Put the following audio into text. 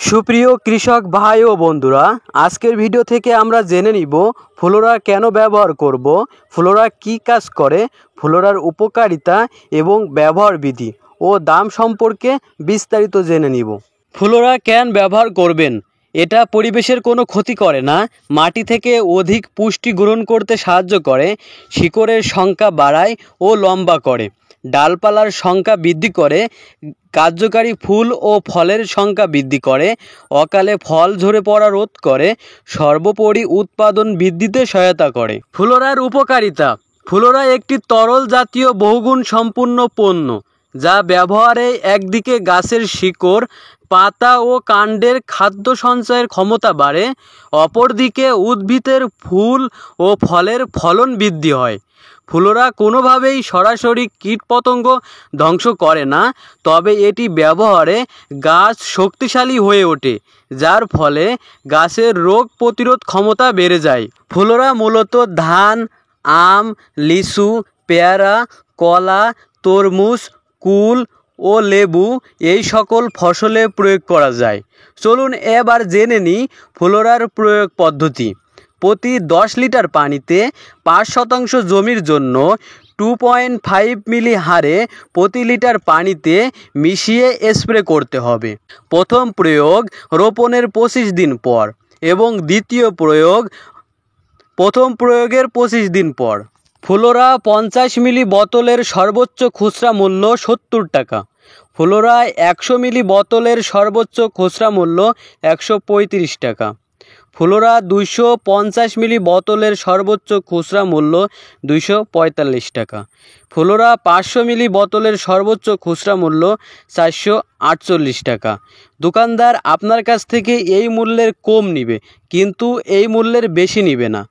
সুপ্রিয় কৃষক ভাই ও বন্ধুরা, আজকের ভিডিও থেকে আমরা জেনে নিব ফ্লোরা কেন ব্যবহার করব, ফ্লোরা কি কাজ করে, ফ্লোরার উপকারিতা এবং ব্যবহার বিধি ও দাম সম্পর্কে বিস্তারিত জেনে নিব। ফ্লোরা কেন ব্যবহার করবেন? এটা পরিবেশের কোনো ক্ষতি করে না, মাটি থেকে অধিক পুষ্টি গ্রহণ করতে সাহায্য করে, শিকড়ের সংখ্যা বাড়ায় ও লম্বা করে, ডালপালার সংখ্যা বৃদ্ধি করে, কার্যকারী ফুল ও ফলের সংখ্যা বৃদ্ধি করে, অকালে ফল ঝরে পড়া রোধ করে, সর্বোপরি উৎপাদন বৃদ্ধিতে সহায়তা করে। ফ্লোরার উপকারিতা: ফ্লোরা একটি তরল জাতীয় বহুগুণ সম্পূর্ণ পণ্য যা ব্যবহারে একদিকে গাছের শিকড়, পাতা ও কাণ্ডের খাদ্য সঞ্চয়ের ক্ষমতা বাড়ে, অপরদিকে উদ্ভিদের ফুল ও ফলের ফলন বৃদ্ধি হয়। ফ্লোরা কোনোভাবেই সরাসরি কীটপতঙ্গ ধ্বংস করে না, তবে এটি ব্যবহারে গাছ শক্তিশালী হয়ে ওঠে, যার ফলে গাছের রোগ প্রতিরোধ ক্ষমতা বেড়ে যায়। ফ্লোরা মূলত ধান, আম, লিচু, পেয়ারা, কলা, তরমুজ, কুল ও লেবু এই সকল ফসলে প্রয়োগ করা যায়। চলুন এবার জেনে নিই ফ্লোরার প্রয়োগ পদ্ধতি। প্রতি 10 লিটার পানিতে 5% জমির জন্য 2.5 মিলি হারে প্রতি লিটার পানিতে মিশিয়ে স্প্রে করতে হবে। প্রথম প্রয়োগ রোপণের 25 দিন পর এবং দ্বিতীয় প্রয়োগ প্রথম প্রয়োগের 25 দিন পর। ফ্লোরা 50 মিলি বোতলের সর্বোচ্চ খুচরা মূল্য 70 টাকা। ফ্লোরা 100 মিলি বোতলের সর্বোচ্চ খুচরা মূল্য 135 টাকা। ফ্লোরা 250 মিলি বোতলের সর্বোচ্চ খুচরা মূল্য 245 টাকা। ফ্লোরা 500 মিলি বোতলের সর্বোচ্চ খুচরা মূল্য 448 টাকা। দোকানদার আপনার কাছ থেকে এই মূল্যের কম নিবে, কিন্তু এই মূল্যের বেশি নিবে না।